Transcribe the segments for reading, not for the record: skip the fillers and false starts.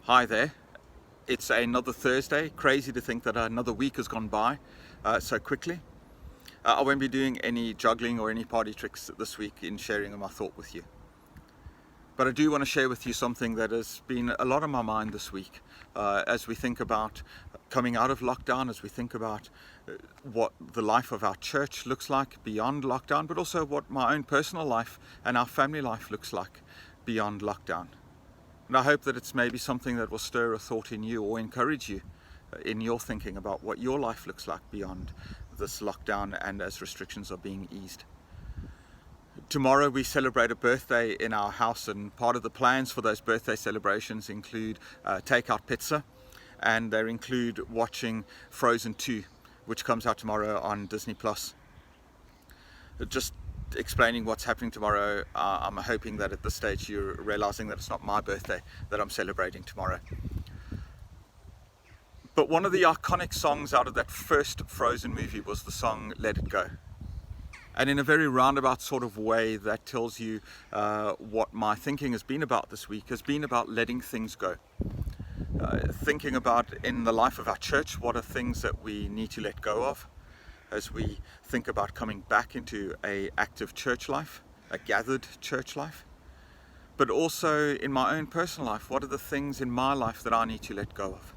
Hi there. It's another Thursday. Crazy to think that another week has gone by so quickly. I won't be doing any juggling or any party tricks this week in sharing my thought with you. But I do want to share with you something that has been a lot on my mind this week as we think about coming out of lockdown, as we think about what the life of our church looks like beyond lockdown, but also what my own personal life and our family life looks like beyond lockdown. And I hope that it's maybe something that will stir a thought in you or encourage you in your thinking about what your life looks like beyond this lockdown and as restrictions are being eased. Tomorrow we celebrate a birthday in our house, and part of the plans for those birthday celebrations include takeout pizza, and they include watching Frozen 2, which comes out tomorrow on Disney Plus. Just explaining what's happening tomorrow, I'm hoping that at this stage you're realizing that it's not my birthday that I'm celebrating tomorrow. But one of the iconic songs out of that first Frozen movie was the song Let It Go. And in a very roundabout sort of way, that tells you what my thinking has been about this week, has been about letting things go. Thinking about in the life of our church, what are things that we need to let go of as we think about coming back into an active church life, a gathered church life. But also in my own personal life, what are the things in my life that I need to let go of?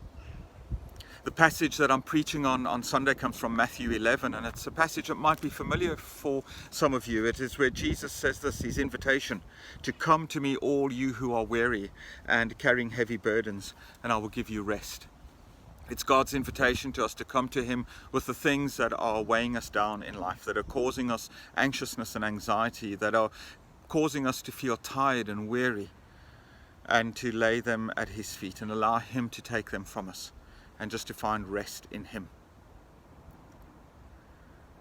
The passage that I'm preaching on Sunday comes from Matthew 11, and it's a passage that might be familiar for some of you. It is where Jesus says this, his invitation to come to me, all you who are weary and carrying heavy burdens, and I will give you rest. It's God's invitation to us to come to him with the things that are weighing us down in life, that are causing us anxiousness and anxiety, that are causing us to feel tired and weary, and to lay them at his feet and allow him to take them from us, and just to find rest in him.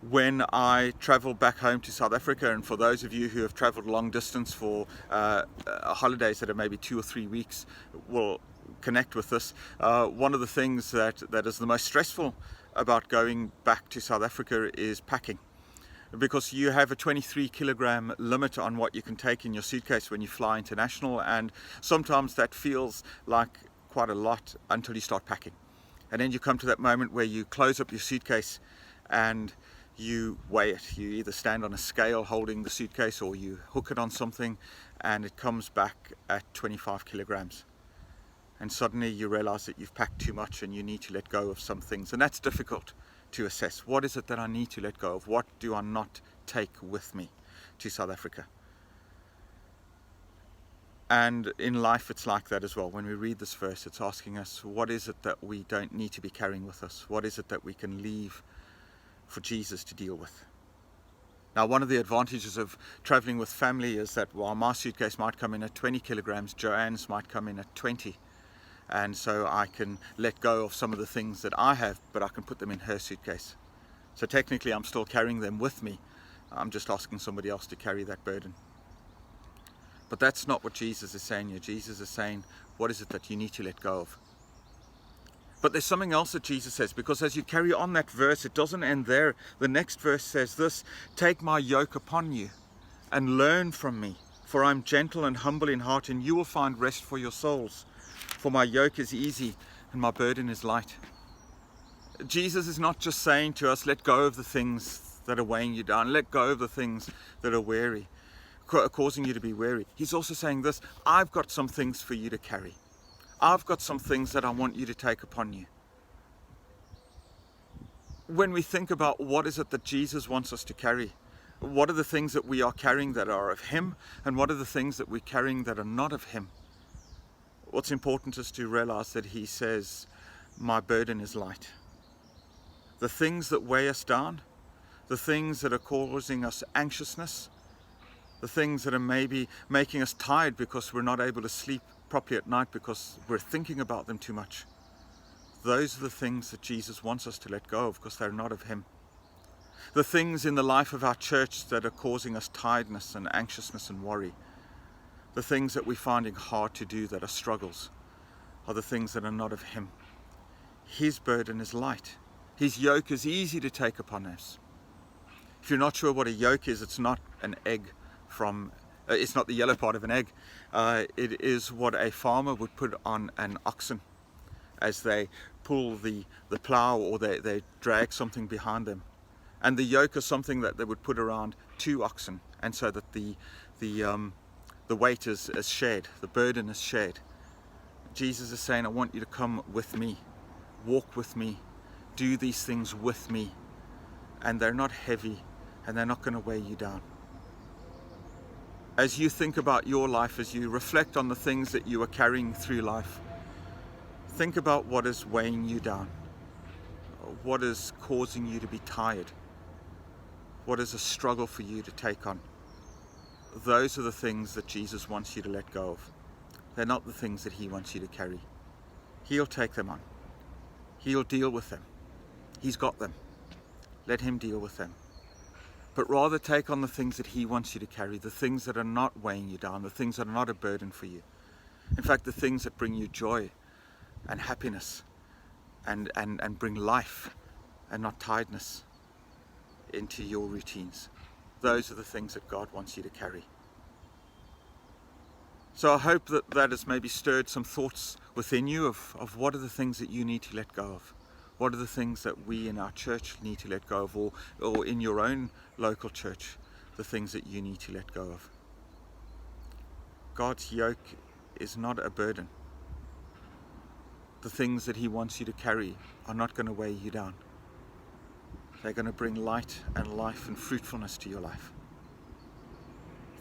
When I travel back home to South Africa, and for those of you who have traveled long distance for holidays that are maybe 2 or 3 weeks, will connect with this. One of the things that is the most stressful about going back to South Africa is packing, because you have a 23 kilogram limit on what you can take in your suitcase when you fly international, and sometimes that feels like quite a lot until you start packing. And then you come to that moment where you close up your suitcase and you weigh it. You either stand on a scale holding the suitcase, or you hook it on something, and it comes back at 25 kilograms. And suddenly you realize that you've packed too much and you need to let go of some things. And that's difficult to assess. What is it that I need to let go of? What do I not take with me to South Africa? And in life it's like that as well. When we read this verse, it's asking us, what is it that we don't need to be carrying with us? What is it that we can leave for Jesus to deal with? Now, one of the advantages of traveling with family is that while my suitcase might come in at 20 kilograms, Joanne's might come in at 20. And so I can let go of some of the things that I have, but I can put them in her suitcase. So technically I'm still carrying them with me. I'm just asking somebody else to carry that burden. But that's not what Jesus is saying here. Jesus is saying, what is it that you need to let go of? But there's something else that Jesus says, because as you carry on that verse, it doesn't end there. The next verse says this, take my yoke upon you and learn from me, for I'm gentle and humble in heart, and you will find rest for your souls. For my yoke is easy and my burden is light. Jesus is not just saying to us, let go of the things that are weighing you down, let go of the things that are causing you to be weary. He's also saying this, I've got some things for you to carry. I've got some things that I want you to take upon you. When we think about what is it that Jesus wants us to carry, what are the things that we are carrying that are of him, and what are the things that we're carrying that are not of him? What's important is to realize that he says, my burden is light. The things that weigh us down, the things that are causing us anxiousness, the things that are maybe making us tired because we're not able to sleep properly at night because we're thinking about them too much. Those are the things that Jesus wants us to let go of, because they're not of him. The things in the life of our church that are causing us tiredness and anxiousness and worry, the things that we're finding hard to do that are struggles, are the things that are not of him. His burden is light. His yoke is easy to take upon us. If you're not sure what a yoke is, it's not an egg from It's not the yellow part of an egg. It is what a farmer would put on an oxen as they pull the plough, or they drag something behind them. And the yoke is something that they would put around 2 oxen, and so that the weight is shared, the burden is shared. Jesus is saying, I want you to come with me, walk with me, do these things with me, and they're not heavy, and they're not going to weigh you down. As you think about your life, as you reflect on the things that you are carrying through life, think about what is weighing you down, what is causing you to be tired, what is a struggle for you to take on. Those are the things that Jesus wants you to let go of. They're not the things that he wants you to carry. He'll take them on. He'll deal with them. He's got them. Let him deal with them. But rather take on the things that he wants you to carry, the things that are not weighing you down, the things that are not a burden for you. In fact, the things that bring you joy and happiness and bring life and not tiredness into your routines. Those are the things that God wants you to carry. So I hope that that has maybe stirred some thoughts within you of what are the things that you need to let go of. What are the things that we in our church need to let go of, or in your own local church, the things that you need to let go of. God's yoke is not a burden. The things that he wants you to carry are not going to weigh you down. They're going to bring light and life and fruitfulness to your life.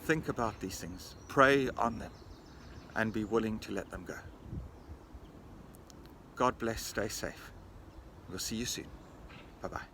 Think about these things, pray on them, and be willing to let them go. God bless, stay safe. We'll see you soon. Bye-bye.